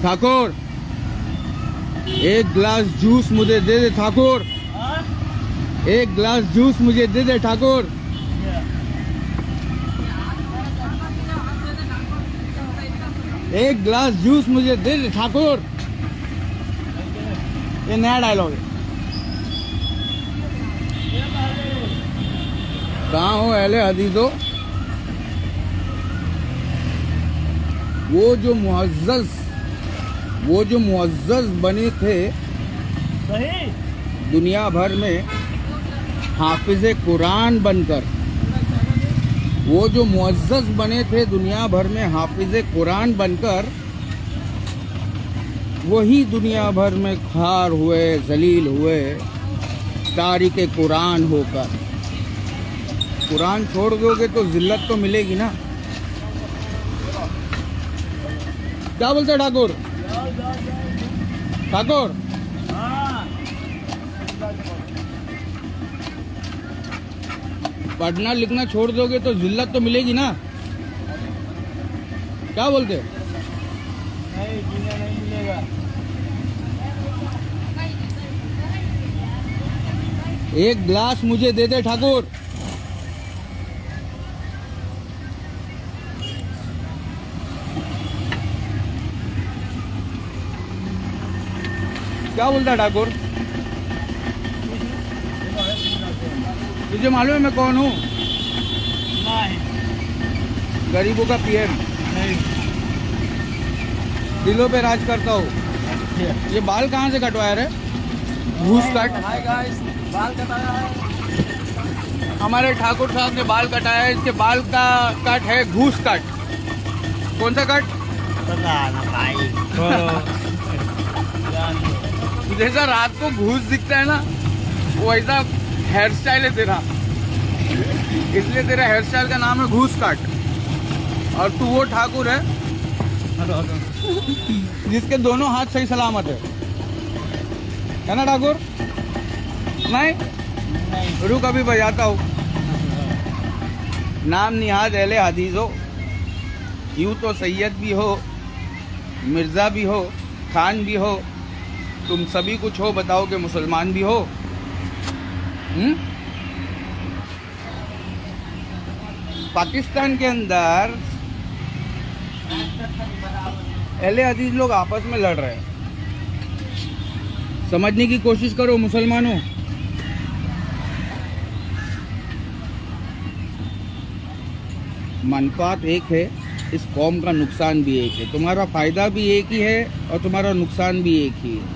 ठाकुर, एक गिलास जूस मुझे दे दे ठाकुर। एक गिलास जूस मुझे दे दे ठाकुर। एक गिलास जूस मुझे दे दे ठाकुर। ये नया डायलॉग है। कहाँ हो अहले हदीसो? वो जो मुअज़्ज़ज़ बने थे सही दुनिया भर में हाफिज़ कुरान बनकर, वो जो मुअज़्ज़ज़ बने थे दुनिया भर में हाफिज़ कुरान बनकर, वही दुनिया भर में खार हुए, जलील हुए, तारिक कुरान होकर। कुरान छोड़ दोगे तो जिल्लत तो मिलेगी ना। क्या बोलते हैं ठाकुर? ठाकुर, पढ़ना लिखना छोड़ दोगे तो जिल्लत तो मिलेगी ना। क्या बोलते? नहीं, जीना नहीं मिलेगा। एक गिलास मुझे दे दे ठाकुर। क्या बोलता है ठाकुर? तुझे मालूम है मैं कौन हूँ? नहीं गरीबों का पीएम, नहीं दिलों पे राज करता हूँ। ये बाल कहाँ से कटवाया रे? घूस काट। हाय गाइस, बाल कटाया है। हमारे ठाकुर साहब ने बाल कटाया है। इसके बाल का कट है घूस कट। कौन सा कट? पता ना भाई। जैसा रात को घूस दिखता है ना, वैसा हेयर स्टाइल है तेरा, इसलिए तेरा हेयर स्टाइल का नाम है घूस काट। और तू वो ठाकुर है जिसके दोनों हाथ सही सलामत है ना ठाकुर? नहीं, रुक अभी बजाता हूँ। नाम निहाद अहले हदीस हो, यूँ तो सैयद भी हो, मिर्ज़ा भी हो, खान भी हो, तुम सभी कुछ हो, बताओ कि मुसलमान भी हो। पाकिस्तान के अंदर अहले हदीस लोग आपस में लड़ रहे हैं। समझने की कोशिश करो मुसलमानों। मनफात एक है, इस कौम का नुकसान भी एक है। तुम्हारा फायदा भी एक ही है और तुम्हारा नुकसान भी एक ही है।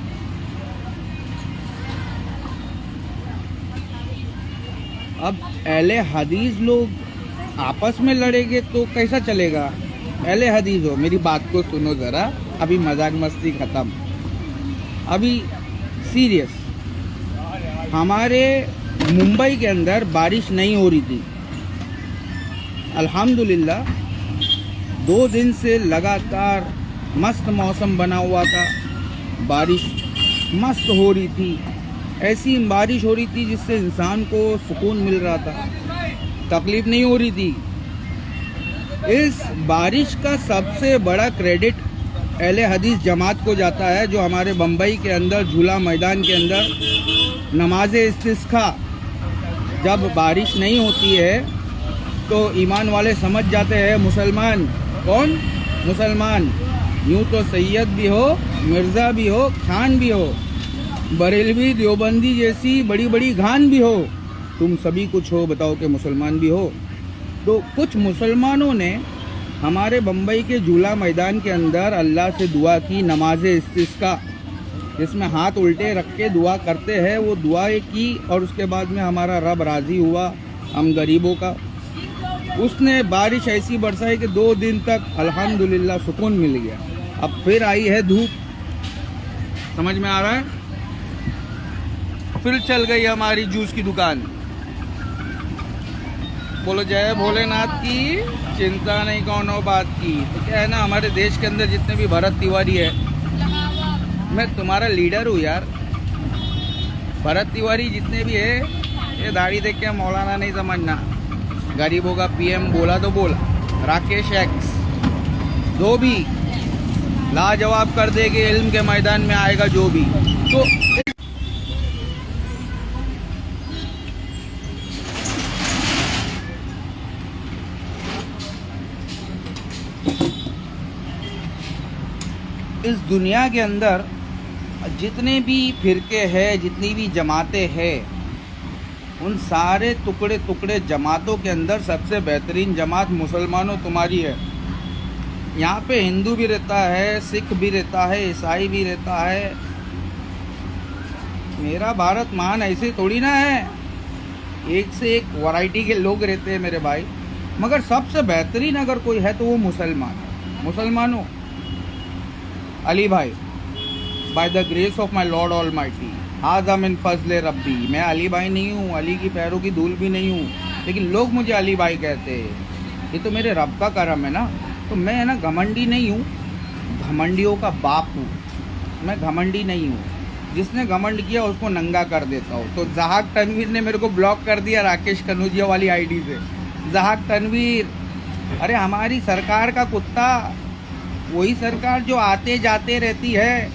अब अहले हदीस लोग आपस में लड़ेंगे तो कैसा चलेगा? अहले हदीस हो, मेरी बात को सुनो ज़रा। अभी मजाक मस्ती ख़त्म, अभी सीरियस। हमारे मुंबई के अंदर बारिश नहीं हो रही थी। अल्हम्दुलिल्लाह 2 दिन से लगातार मस्त मौसम बना हुआ था, बारिश मस्त हो रही थी। ऐसी बारिश हो रही थी जिससे इंसान को सुकून मिल रहा था, तकलीफ नहीं हो रही थी। इस बारिश का सबसे बड़ा क्रेडिट अहले हदीस जमात को जाता है, जो हमारे बम्बई के अंदर झूला मैदान के अंदर नमाज इस्तिस्का, जब बारिश नहीं होती है तो ईमान वाले समझ जाते हैं मुसलमान। कौन? मुसलमान। यूँ तो सैयद भी हो, मिर्ज़ा भी हो, खान भी हो, बरेलवी देवबंदी जैसी बड़ी बड़ी घान भी हो, तुम सभी कुछ हो, बताओ कि मुसलमान भी हो। तो कुछ मुसलमानों ने हमारे बम्बई के झूला मैदान के अंदर अल्लाह से दुआ की, नमाज इस्तिस्का, जिसमें हाथ उल्टे रख के दुआ करते हैं, वो दुआएं की। और उसके बाद में हमारा रब राज़ी हुआ हम गरीबों का। उसने बारिश ऐसी बरसाई कि 2 दिन तक अल्हम्दुलिल्लाह सुकून मिल गया। अब फिर आई है धूप, समझ में आ रहा है? फिर चल गई हमारी जूस की दुकान। बोलो जय भोलेनाथ की, चिंता नहीं कौनो बात की। तो क्या है ना, हमारे देश के अंदर जितने भी भरत तिवारी है, मैं तुम्हारा लीडर हूँ यार। भरत तिवारी जितने भी है, ये दाढ़ी देख के मौलाना नहीं समझना। गरीबों का पीएम बोला तो बोला, राकेश एक्स, जो भी लाजवाब कर देगी इल्म के मैदान में आएगा जो भी। तो इस दुनिया के अंदर जितने भी फिरके हैं, जितनी भी जमातें हैं, उन सारे टुकड़े टुकड़े जमातों के अंदर सबसे बेहतरीन जमात मुसलमानों तुम्हारी है। यहाँ पे हिंदू भी रहता है, सिख भी रहता है, ईसाई भी रहता है। मेरा भारत महान ऐसे थोड़ी ना है, एक से एक वैरायटी के लोग रहते हैं मेरे भाई, मगर सबसे बेहतरीन अगर कोई है तो वो मुसलमान है। मुसलमानों, अली भाई, by the grace of my lord almighty, हाज़ा मिन फजल रब्बी। मैं अली भाई नहीं हूँ, अली की पैरों की धूल भी नहीं हूँ, लेकिन लोग मुझे अली भाई कहते हैं। ये तो मेरे रब का करम है ना। तो मैं है ना घमंडी नहीं हूँ, घमंडियों का बाप हूँ। मैं घमंडी नहीं हूँ, जिसने घमंड किया उसको नंगा कर देता हूँ। तो जहाक तनवीर ने मेरे को ब्लॉक कर दिया राकेश कनौजिया वाली आईडी से। जहाक तनवीर, अरे हमारी सरकार का कुत्ता, वही सरकार जो आते जाते रहती है।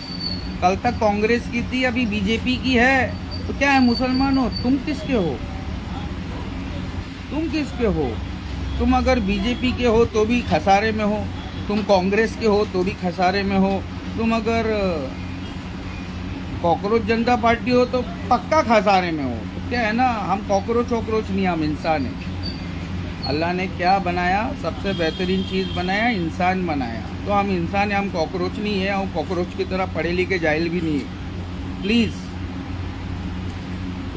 कल तक कांग्रेस की थी, अभी बीजेपी की है। तो क्या है मुसलमानों, तुम किसके हो? तुम किसके हो? तुम अगर बीजेपी के हो तो भी खसारे में हो, तुम कांग्रेस के हो तो भी खसारे में हो, तुम अगर कॉकरोच जनता पार्टी हो तो पक्का खसारे में हो। तो क्या है ना, हम कॉकरोच वॉकरोच नहीं, हम इंसान हैं। अल्लाह ने क्या बनाया? सबसे बेहतरीन चीज़ बनाया, इंसान बनाया। तो हम इंसान हैं, हम कॉकरोच नहीं है। हम कॉकरोच की तरह पढ़े लिखे जाहिल भी नहीं है। प्लीज़,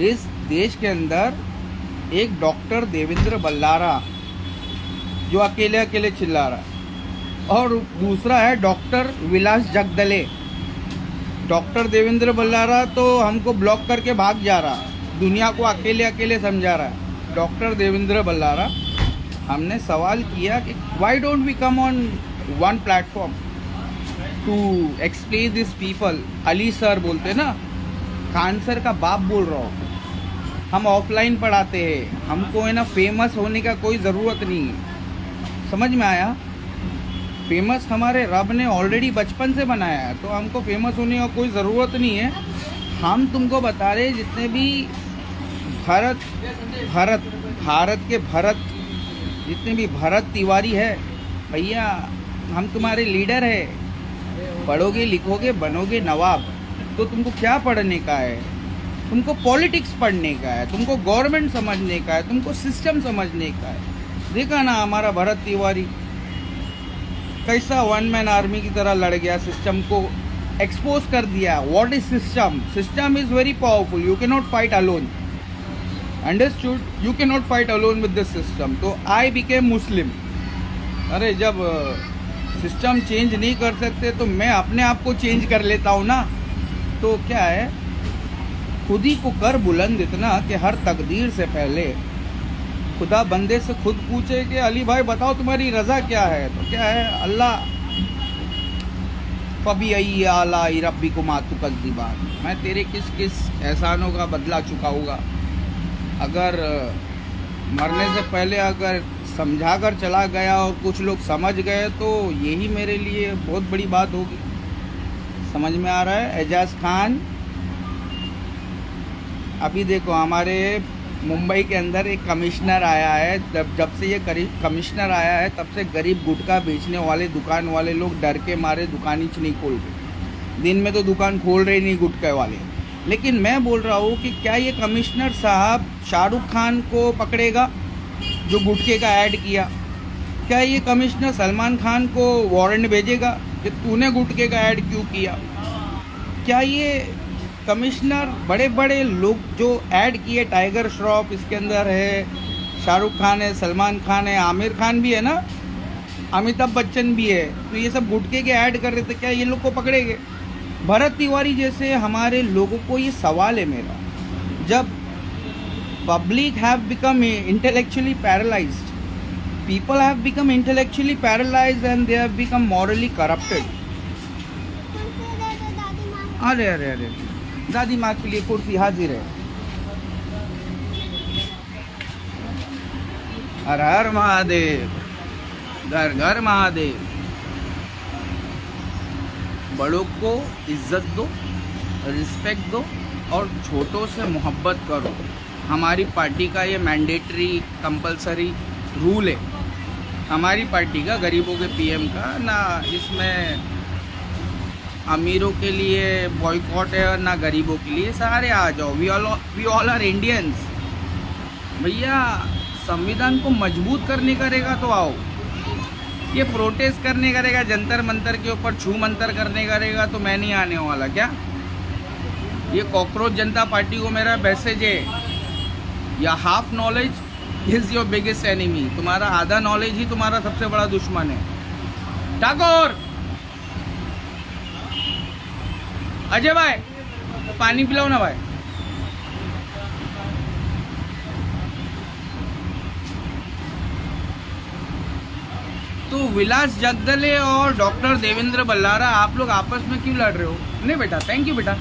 इस देश के अंदर एक डॉक्टर देवेंद्र बल्लारा जो अकेले अकेले चिल्ला रहा है, और दूसरा है डॉक्टर विलास जगदले। डॉक्टर देवेंद्र बल्लारा तो हमको ब्लॉक करके भाग जा रहा, दुनिया को अकेले अकेले समझा रहा है। डॉक्टर देवेंद्र बल्लारा, हमने सवाल किया कि why don't we come on one platform to explain this people. Ali sir बोलते ना, खान सर का बाप बोल रहा हूँ। हम ऑफलाइन पढ़ाते हैं, हमको है ना फेमस होने का कोई ज़रूरत नहीं है। समझ में आया? फेमस हमारे रब ने ऑलरेडी बचपन से बनाया है, तो हमको फेमस होने का कोई ज़रूरत नहीं है। हम तुमको बता रहे, जितने भी भारत के भरत, जितने भी भरत तिवारी है भैया, हम तुम्हारे लीडर है। पढ़ोगे लिखोगे बनोगे नवाब। तो तुमको क्या पढ़ने का है? तुमको पॉलिटिक्स पढ़ने का है, तुमको गवर्नमेंट समझने का है, तुमको सिस्टम समझने का है। देखा ना हमारा भरत तिवारी कैसा वन मैन आर्मी की तरह लड़ गया, सिस्टम को एक्सपोज कर दिया। What is system? System is very powerful, you can not fight alone. Understood? You can not fight alone with this system. तो आई बिकेम मुस्लिम। अरे जब सिस्टम चेंज नहीं कर सकते तो मैं अपने आप को चेंज कर लेता हूँ ना। तो क्या है, खुद ही को कर बुलंद इतना कि हर तकदीर से पहले खुदा बंदे से खुद पूछे कि अली भाई बताओ तुम्हारी रज़ा क्या है? तो क्या है, अल्लाह फबी आई आला रब्बी को मातु कज़्ज़िबान, मैं तेरे किस किस एहसानों का बदला चुकाऊँगा। अगर मरने से पहले अगर समझा कर चला गया और कुछ लोग समझ गए तो यही मेरे लिए बहुत बड़ी बात होगी। समझ में आ रहा है? एजाज खान, अभी देखो हमारे मुंबई के अंदर एक कमिश्नर आया है। जब से ये कमिश्नर आया है तब से गरीब गुटखा बेचने वाले दुकान वाले लोग डर के मारे दुकान ही नहीं खोल रहे। दिन में तो दुकान खोल रहे नहीं गुटखे वाले। लेकिन मैं बोल रहा हूँ कि क्या ये कमिश्नर साहब शाहरुख खान को पकड़ेगा जो गुटखे का ऐड किया? क्या ये कमिश्नर सलमान खान को वारंट भेजेगा कि तूने गुटखे का ऐड क्यों किया? क्या ये कमिश्नर बड़े बड़े लोग जो ऐड किए, टाइगर श्रॉफ इसके अंदर है, शाहरुख खान है, सलमान खान है, आमिर खान भी है ना, अमिताभ बच्चन भी है, तो ये सब गुटखे के ऐड कर रहे थे, क्या ये लोग को पकड़ेंगे? भरत तिवारी जैसे हमारे लोगों को ये सवाल है मेरा, जब public have become intellectually paralysed, people have become intellectually paralyzed and they have become morally corrupted. अरे अरे अरे, दादी माँ के लिए कुर्सी हाजिर है। हर हर महादेव, घर घर महादेव। बड़ों को इज्जत दो, रिस्पेक्ट दो और छोटों से मोहब्बत करो। हमारी पार्टी का ये मैंडेटरी कंपलसरी रूल है, हमारी पार्टी का, गरीबों के पीएम का ना। इसमें अमीरों के लिए बॉयकॉट है और ना गरीबों के लिए। सारे आ जाओ, वी ऑल आर इंडियंस। भैया संविधान को मजबूत करने करेगा तो आओ, ये प्रोटेस्ट करने करेगा, जंतर मंतर के ऊपर छू मंतर करने करेगा तो मैं नहीं आने वाला। क्या ये कॉकरोच जनता पार्टी को मेरा मैसेज है, या half knowledge is your biggest enemy. तुम्हारा आधा नॉलेज ही तुम्हारा सबसे बड़ा दुश्मन है। ठाकुर, अजय भाई पानी पिलाओ ना भाई। तो विलास जगदले और डॉक्टर देवेंद्र बल्लारा, आप लोग आपस में क्यों लड़ रहे हो? नहीं बेटा, थैंक यू बेटा।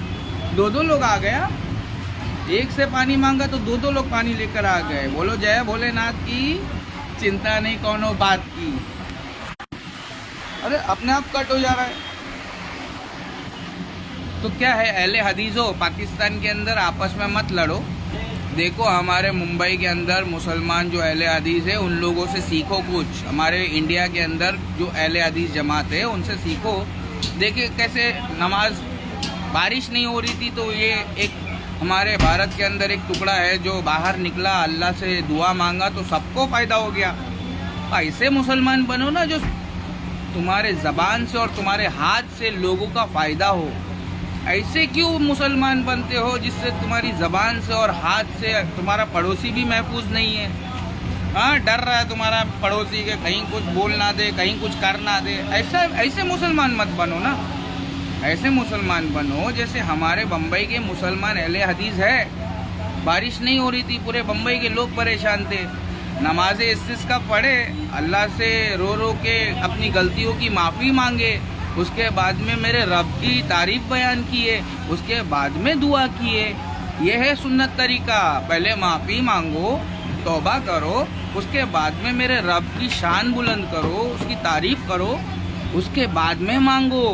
दो लोग आ गया, एक से पानी मांगा तो दो लोग पानी लेकर आ गए। बोलो जय भोलेनाथ की, चिंता नहीं कोनो बात की। अरे अपने आप कट हो जा रहा है तो क्या है? अहले हदीस हो, पाकिस्तान के अंदर आपस में मत लड़ो। देखो हमारे मुंबई के अंदर मुसलमान जो अहले हदीस है उन लोगों से सीखो कुछ। हमारे इंडिया के अंदर जो अहले हदीस जमात है उनसे सीखो। देखिए कैसे नमाज, बारिश नहीं हो रही थी तो ये एक हमारे भारत के अंदर एक टुकड़ा है जो बाहर निकला, अल्लाह से दुआ मांगा तो सबको फायदा हो गया। ऐसे मुसलमान बनो ना जो तुम्हारे जबान से और तुम्हारे हाथ से लोगों का फायदा हो। ऐसे क्यों मुसलमान बनते हो जिससे तुम्हारी जबान से और हाथ से तुम्हारा पड़ोसी भी महफूज नहीं है? हाँ, डर रहा है तुम्हारा पड़ोसी के कहीं कुछ बोल ना दे, कहीं कुछ कर ना दे। ऐसे मुसलमान मत बनो ना। ऐसे मुसलमान बनो जैसे हमारे बम्बई के मुसलमान अहले हदीस है। बारिश नहीं हो रही थी, पूरे बम्बई के लोग परेशान थे। नमाज इस्तिस्का पढ़े, अल्लाह से रो रो के अपनी गलतियों की माफ़ी मांगे, उसके बाद में मेरे रब की तारीफ बयान किए, उसके बाद में दुआ किए। यह है सुन्नत तरीका। पहले माफ़ी मांगो, तौबा करो, उसके बाद में मेरे रब की शान बुलंद करो, उसकी तारीफ करो, उसके बाद में मांगो।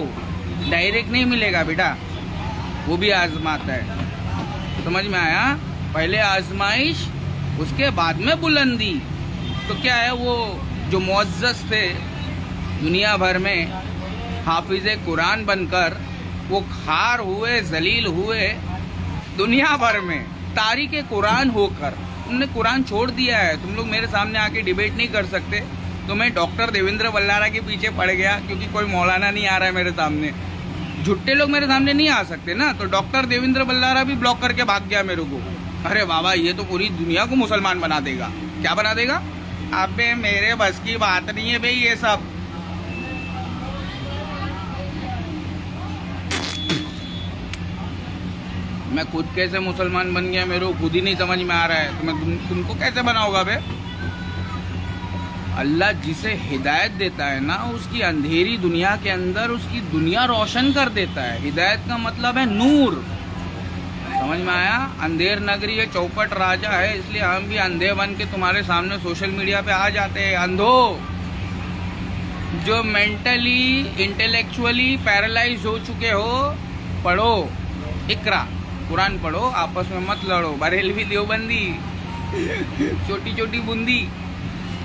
डायरेक्ट नहीं मिलेगा बेटा, वो भी आजमाता है। समझ में आया? पहले आजमाइश, उसके बाद में बुलंदी। तो क्या है, वो जो मुअज़्ज़ज़ थे दुनिया भर में, हाफिज़े कुरान बनकर वो खार हुए, जलील हुए दुनिया भर में, तारीक़े कुरान होकर तुमने कुरान छोड़ दिया है। तुम लोग मेरे सामने आके डिबेट नहीं कर सकते। तो मैं डॉक्टर देवेंद्र बल्लारा के पीछे पड़ गया क्योंकि कोई मौलाना नहीं आ रहा है मेरे सामने। झुट्टे लोग मेरे सामने नहीं आ सकते ना, तो डॉक्टर देवेंद्र बल्लारा भी ब्लॉक करके भाग गया मेरे को। अरे बाबा, ये तो पूरी दुनिया को मुसलमान बना देगा। क्या बना देगा? अबे मेरे बस की बात नहीं है भाई ये सब। मैं खुद कैसे मुसलमान बन गया मेरे को खुद ही नहीं समझ में आ रहा है, तो मैं तुमको कैसे बनाऊंगा बे? अल्लाह जिसे हिदायत देता है ना, उसकी अंधेरी दुनिया के अंदर उसकी दुनिया रोशन कर देता है। हिदायत का मतलब है नूर। समझ में आया? अंधेर नगरी है, चौपट राजा है, इसलिए हम भी अंधे बन के तुम्हारे सामने सोशल मीडिया पे आ जाते हैं। अंधो जो मेंटली इंटेलेक्चुअली पैरालाइज हो चुके हो, पढ़ो, इकरा, कुरान पढ़ो, आपस में मत लड़ो। बरेलवी देवबंदी छोटी छोटी बूंदी,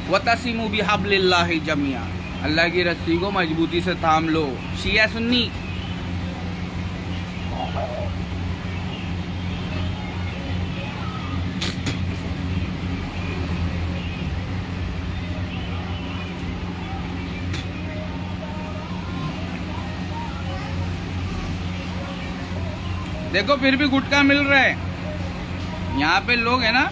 वतसिमु बिहब्लिल्लाहि जमिया, अल्लाह की रस्सी को मजबूती से थाम लो। शिया सुन्नी, देखो फिर भी गुटखा मिल रहा है। यहाँ पे लोग है ना,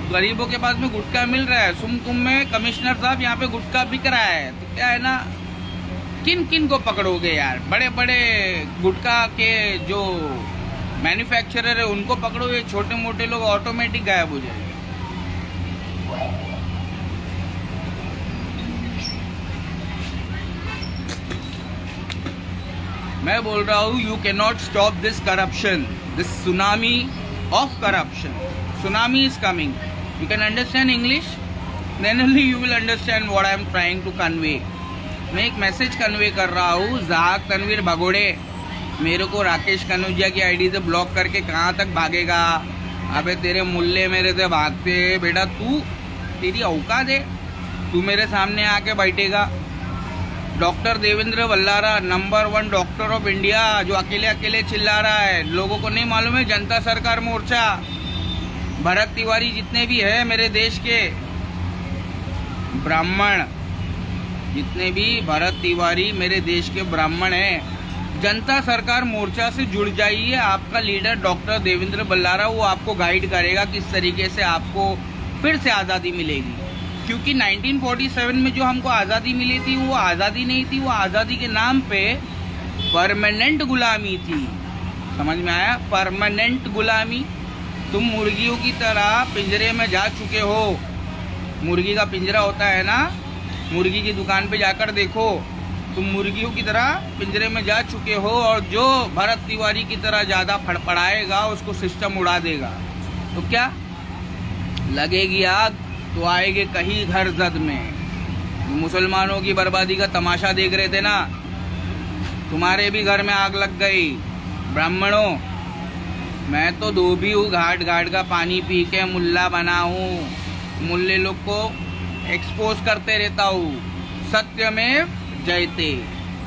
गरीबों के पास में गुटखा मिल रहा है। सुमकुम में कमिश्नर साहब यहाँ पे गुटखा बिक रहा है। तो क्या है ना, किन किन को पकड़ोगे यार? बड़े बड़े गुटखा के जो मैन्युफैक्चरर है उनको पकड़ो, ये छोटे मोटे लोग ऑटोमेटिक गायब हो जाएंगे। मैं बोल रहा हूँ, you can not stop this corruption, this tsunami of corruption. Tsunami is coming. You can understand English, then only you will understand what I am trying to convey. मैं एक मैसेज कन्वे कर रहा हूँ। जहाक तनवीर भगोड़े, मेरे को राकेश कनौजिया की आईडी से ब्लॉक करके कहाँ तक भागेगा? अबे तेरे मुल्ले मेरे से भागते बेटा, तू तेरी औकात है, तू मेरे सामने आके बैठेगा? Doctor Devendra Ballara, number 1 doctor of India, जो अकेले अकेले चिल्ला रहा है। लोगों को नहीं मालूम है जनता सरकार मोर्चा, भरत तिवारी जितने भी है मेरे देश के ब्राह्मण, जितने भी भरत तिवारी मेरे देश के ब्राह्मण हैं, जनता सरकार मोर्चा से जुड़ जाइए। आपका लीडर डॉक्टर देवेंद्र बल्लारा, वो आपको गाइड करेगा किस तरीके से आपको फिर से आज़ादी मिलेगी। क्योंकि 1947 में जो हमको आज़ादी मिली थी वो आज़ादी नहीं थी, वो आज़ादी के नाम पे परमानेंट गुलामी थी। समझ में आया? परमानेंट गुलामी। तुम मुर्गियों की तरह पिंजरे में जा चुके हो। मुर्गी का पिंजरा होता है ना, मुर्गी की दुकान पे जाकर देखो, तुम मुर्गियों की तरह पिंजरे में जा चुके हो। और जो भरत तिवारी की तरह ज़्यादा फड़फड़ाएगा उसको सिस्टम उड़ा देगा। तो क्या लगेगी आग तो आएंगे कहीं घर जद में। मुसलमानों की बर्बादी का तमाशा देख रहे थे ना, तुम्हारे भी घर में आग लग गई। ब्राह्मणों, मैं तो धोबी हूँ, घाट घाट का पानी पी के मुल्ला बना हूँ, मुल्ले लोग को एक्सपोज करते रहता हूँ। सत्य में जयते,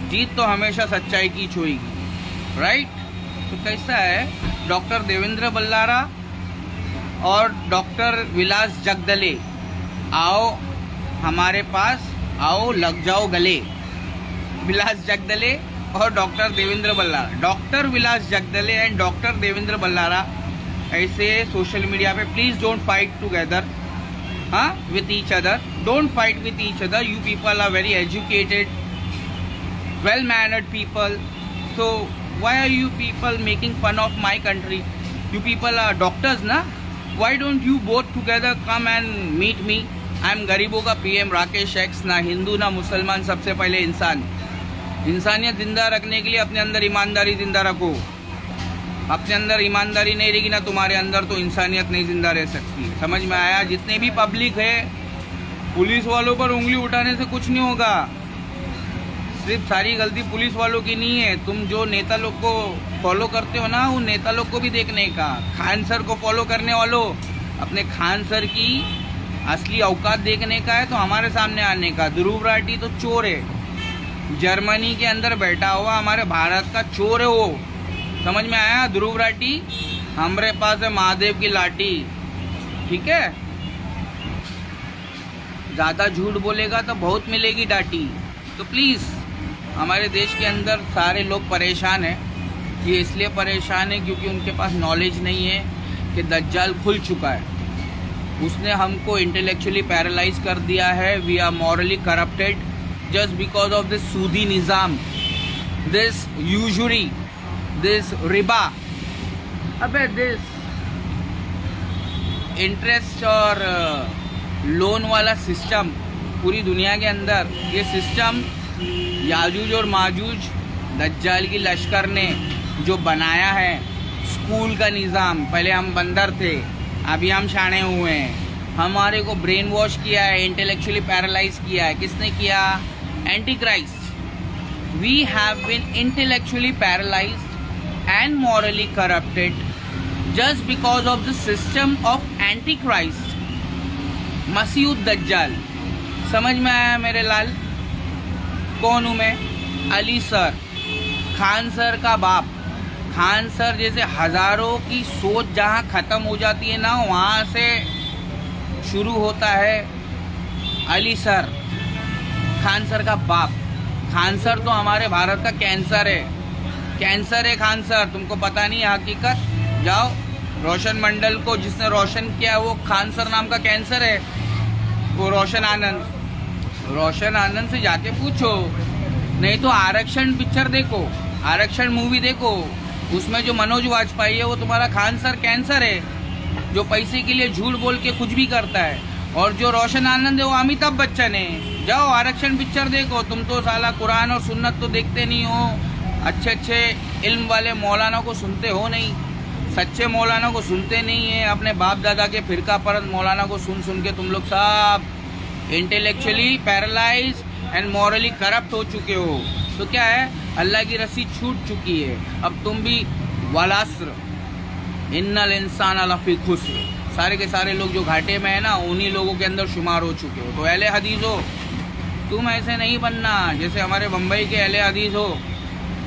जीत तो हमेशा सच्चाई की छुएगी। राइट? तो कैसा है डॉक्टर देवेंद्र बल्लारा और डॉक्टर विलास जगदले, आओ हमारे पास, आओ लग जाओ गले। विलास जगदले और doctor Devendra Ballara, doctor Vilas Jagdale and doctor Devendra Ballara, ऐसे सोशल मीडिया पे प्लीज डोंट फाइट टुगेदर, हाँ, with each other. Don't fight with each other. You people are very educated, well mannered people, so why are you people making fun of my country? You people are doctors ना, why don't you both together come and meet me? I am गरीबों का PM Rakesh x, ना हिंदू ना मुसलमान, सबसे पहले इंसान। इंसानियत जिंदा रखने के लिए अपने अंदर ईमानदारी जिंदा रखो। अपने अंदर ईमानदारी नहीं रहेगी ना तुम्हारे अंदर, तो इंसानियत नहीं जिंदा रह सकती। समझ में आया? जितने भी पब्लिक है, पुलिस वालों पर उंगली उठाने से कुछ नहीं होगा। सिर्फ सारी गलती पुलिस वालों की नहीं है, तुम जो नेता लोग को फॉलो करते हो ना, उन नेता लोग को भी देखने का। खान सर को फॉलो करने वालों, अपने खान सर की असली औकात देखने का है तो हमारे सामने आने का। ध्रुव राठी तो चोर है, जर्मनी के अंदर बैठा हुआ हमारे भारत का चोर है वो। समझ में आया? ध्रुव राठी, हमारे पास है महादेव की लाठी। ठीक है? ज़्यादा झूठ बोलेगा तो बहुत मिलेगी डांटी। तो प्लीज़, हमारे देश के अंदर सारे लोग परेशान हैं। ये इसलिए परेशान है क्योंकि उनके पास नॉलेज नहीं है कि दज्जाल खुल चुका है। उसने हमको इंटेलेक्चुअली पैरालाइज कर दिया है। We are morally corrupted just because of this सूदी निज़ाम, दिस यूजुरी, दिस रिबा, अबे दिस इंटरेस्ट और लोन वाला सिस्टम पूरी दुनिया के अंदर। ये सिस्टम याजूज और माजूज दज्जाल की लश्कर ने जो बनाया है। स्कूल का निज़ाम, पहले हम बंदर थे, अभी हम शाणे हुए हैं। हमारे को ब्रेन वॉश किया है, इंटेलेक्चुअली पैरालाइज किया है। किसने किया? Antichrist. We have been intellectually paralysed and morally corrupted just because of the system of Antichrist, मसीह दज्जाल। समझ में आया मेरे लाल? कौन हूँ मैं? अली सर, खान सर का बाप। खान सर जैसे हजारों की सोच जहाँ ख़त्म हो जाती है ना, वहाँ से शुरू होता है अली सर, खान सर का बाप। खान सर तो हमारे भारत का कैंसर है, कैंसर है खान सर। तुमको पता नहीं है हकीकत? जाओ, रोशन मंडल को जिसने रोशन किया वो खान सर नाम का कैंसर है, वो रोशन आनंद। रोशन आनंद से जाके पूछो, नहीं तो आरक्षण पिक्चर देखो, आरक्षण मूवी देखो, उसमें जो मनोज वाजपेयी है वो तुम्हारा खान सर कैंसर है, जो पैसे के लिए झूठ बोल के कुछ भी करता है। और जो रोशन आनंद है वो अमिताभ बच्चन है। जाओ आरक्षण पिक्चर देखो। तुम तो साला कुरान और सुन्नत तो देखते नहीं हो, अच्छे अच्छे इल्म वाले मौलाना को सुनते हो नहीं, सच्चे मौलाना को सुनते नहीं है। अपने बाप दादा के फिरका परस्त मौलाना को सुन सुन के तुम लोग सब intellectually paralyse and morally corrupt हो चुके हो, तो क्या है, अल्लाह की रस्सी छूट चुकी है। अब तुम भी वलास्र इन्नल इंसान लफी खुस्र, सारे के सारे लोग जो घाटे में है ना, उन्हीं लोगों के अंदर शुमार हो चुके हो। तो अहले हदीस हो, तुम ऐसे नहीं बनना जैसे हमारे बम्बई के अहले हदीस हो।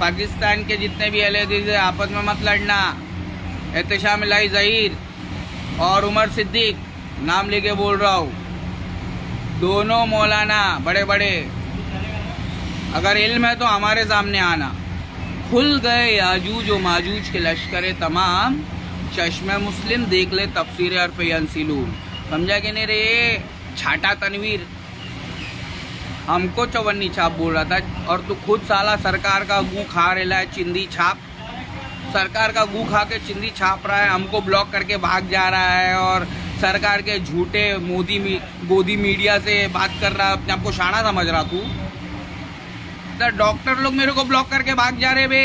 पाकिस्तान के जितने भी अहले हदीस है, आपस में मत लड़ना। एहतशाम इलाही ज़हीर और उमर सिद्दीक, नाम लेके बोल रहा हूँ, दोनों मौलाना बड़े बड़े, अगर इल्म है तो हमारे सामने आना। खुल गए याजूज व माजूज के लश्कर तमाम, चश्मे मुस्लिम देख ले तफसीर अर्फ़ यंसिलून। समझा कि नहीं रे छाटा तनवीर, हमको चवन्नी छाप बोल रहा था और तू खुद साला सरकार का गू खा रहा है, चिंदी छाप। सरकार का गू खा के चिंदी छाप रहा है, हमको ब्लॉक करके भाग जा रहा है और सरकार के झूठे गोदी मीडिया से बात कर रहा है, अपने आपको शाना समझ रहा तू। तो डॉक्टर लोग मेरे को ब्लॉक करके भाग जा रहे बे,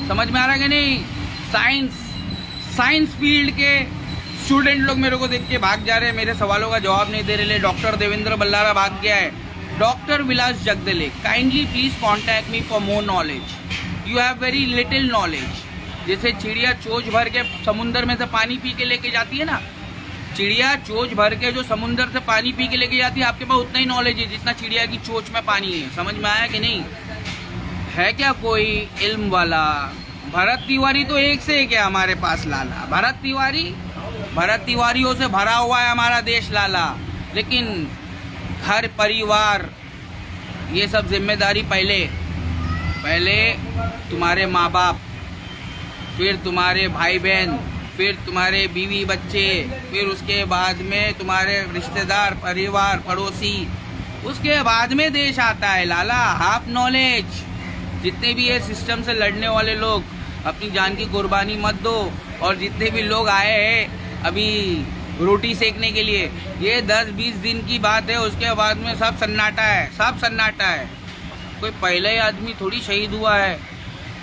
समझ में आ रहा है कि नहीं। साइंस फील्ड के स्टूडेंट लोग मेरे को देख के भाग जा रहे हैं, मेरे सवालों का जवाब नहीं दे रहे। डॉक्टर देवेंद्र बल्लारा भाग गया है। Doctor Vilas Jagdale, kindly please contact me for more knowledge, you have very little knowledge. जैसे चिड़िया चोंच भर के समुंदर में से पानी पी के लेके जाती है ना, चिड़िया चोंच भर के जो समुंदर से पानी पी के लेके जाती है, आपके पास उतना ही नॉलेज है जितना चिड़िया की चोंच में पानी है। समझ में आया कि नहीं। है क्या कोई इल्म वाला? भरत तिवारी तो एक से एक है हमारे पास लाला। भरत तिवारियों से भरा हुआ है हमारा देश लाला। लेकिन घर परिवार ये सब जिम्मेदारी पहले तुम्हारे माँ बाप, फिर तुम्हारे भाई बहन, फिर तुम्हारे बीवी बच्चे, फिर उसके बाद में तुम्हारे रिश्तेदार, परिवार, पड़ोसी, उसके बाद में देश आता है लाला। Half knowledge. जितने भी ये सिस्टम से लड़ने वाले लोग, अपनी जान की कुर्बानी मत दो। और जितने भी लोग आए हैं अभी रोटी सेकने के लिए, ये 10-20 दिन की बात है, उसके बाद में सब सन्नाटा है, सब सन्नाटा है। कोई पहला ही आदमी थोड़ी शहीद हुआ है,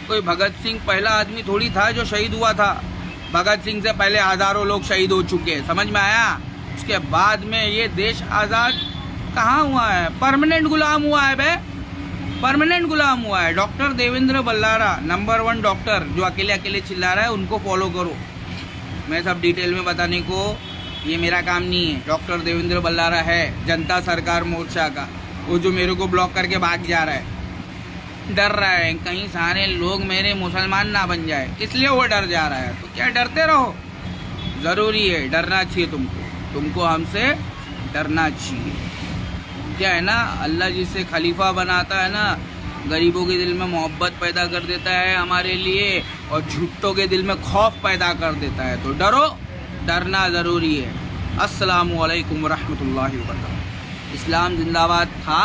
कोई भगत सिंह पहला आदमी थोड़ी था जो शहीद हुआ था। भगत सिंह से पहले हजारों लोग शहीद हो चुके हैं, समझ में आया। उसके बाद में ये देश आज़ाद कहाँ हुआ है? परमानेंट गुलाम हुआ है बे, परमानेंट गुलाम हुआ है। Doctor Devendra Ballara number 1 doctor, जो अकेले चिल्ला रहा है, उनको फॉलो करो। मैं सब डिटेल में बताने को ये मेरा काम नहीं है। डॉक्टर देवेंद्र बल्लारा है जनता सरकार मोर्चा का, वो जो मेरे को ब्लॉक करके भाग जा रहा है, डर रहा है कहीं सारे लोग मेरे मुसलमान ना बन जाए, इसलिए वो डर जा रहा है। तो क्या डरते रहो, ज़रूरी है, डरना चाहिए तुमको हमसे डरना चाहिए। क्या है ना, अल्लाह जिसे खलीफा बनाता है ना, गरीबों के दिल में मोहब्बत पैदा कर देता है हमारे लिए, और झुट्टों के दिल में खौफ पैदा कर देता है। तो डरो, डरना ज़रूरी है। अस्सलामु अलैकुम रहमतुल्लाहि व बरकातहू। इस्लाम जिंदाबाद था,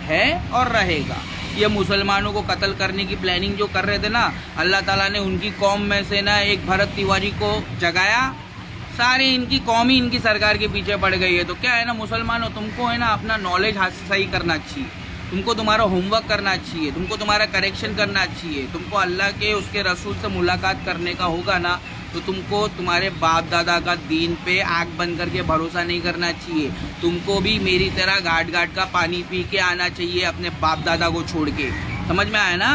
है और रहेगा। ये मुसलमानों को कत्ल करने की प्लानिंग जो कर रहे थे ना, अल्लाह ताला ने उनकी कौम में से ना एक भरत तिवारी को जगाया, सारे इनकी कौम ही इनकी सरकार के पीछे पड़ गई है। तो क्या है ना मुसलमानों, तुमको है ना अपना नॉलेज सही करना चाहिए, तुमको तुम्हारा होमवर्क करना चाहिए, तुमको तुम्हारा करेक्शन करना चाहिए। तुमको अल्लाह के उसके रसूल से मुलाकात करने का होगा ना, तो तुमको तुम्हारे बाप दादा का दीन पे आँख बंद करके भरोसा नहीं करना चाहिए। तुमको भी मेरी तरह घाट का पानी पी के आना चाहिए अपने बाप दादा को छोड़ के। समझ में आया ना।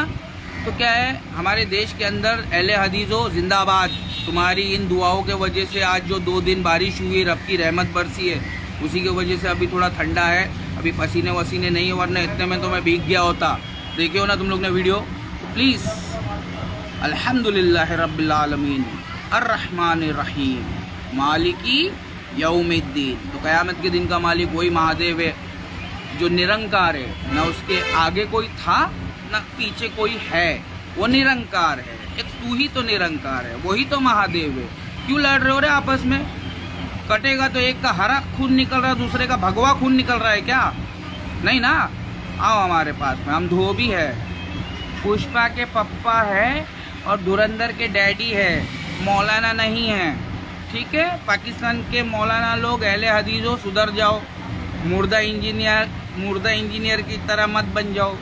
तो क्या है, हमारे देश के अंदर अहले हदीस हो जिंदाबाद। तुम्हारी इन दुआओं के वजह से आज जो 2 दिन बारिश हुई, रब की रहमत बरसी है, उसी की वजह से अभी थोड़ा ठंडा है। अभी पसीने वसीने नहीं है, वरना इतने में तो मैं भीग गया होता। देखे हो ना तुम लोग ने वीडियो। तो प्लीज़ अल्हम्दुलिल्लाह रब्बिल आलमीन अर्रहमानिर रहीम मालिकी यौमिद्दीन। तो क़यामत के दिन का मालिक वही महादेव है जो निरंकार है, ना उसके आगे कोई था ना पीछे कोई है, वो निरंकार है। एक तू ही तो निरंकार है, वही तो महादेव है। क्यों लड़ रहे हो रे आपस में? कटेगा तो एक का हरा खून निकल रहा है, दूसरे का भगवा खून निकल रहा है क्या? नहीं ना। आओ हमारे पास में, हम धोबी है, पुष्पा के पप्पा है और धुरंधर के डैडी है, मौलाना नहीं है। ठीक है, पाकिस्तान के मौलाना लोग अहले हदीस हो, सुधर जाओ। मुर्दा इंजीनियर की तरह मत बन जाओ।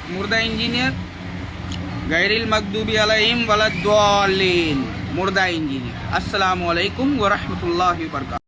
मुर्दा इंजीनियर गैरिल मगदूबी अलैहिम वलद्दालिन, मुर्दा इंजीनियर। अस्सलामु अलैकुम व रहमतुल्लाहि व बरकातहू।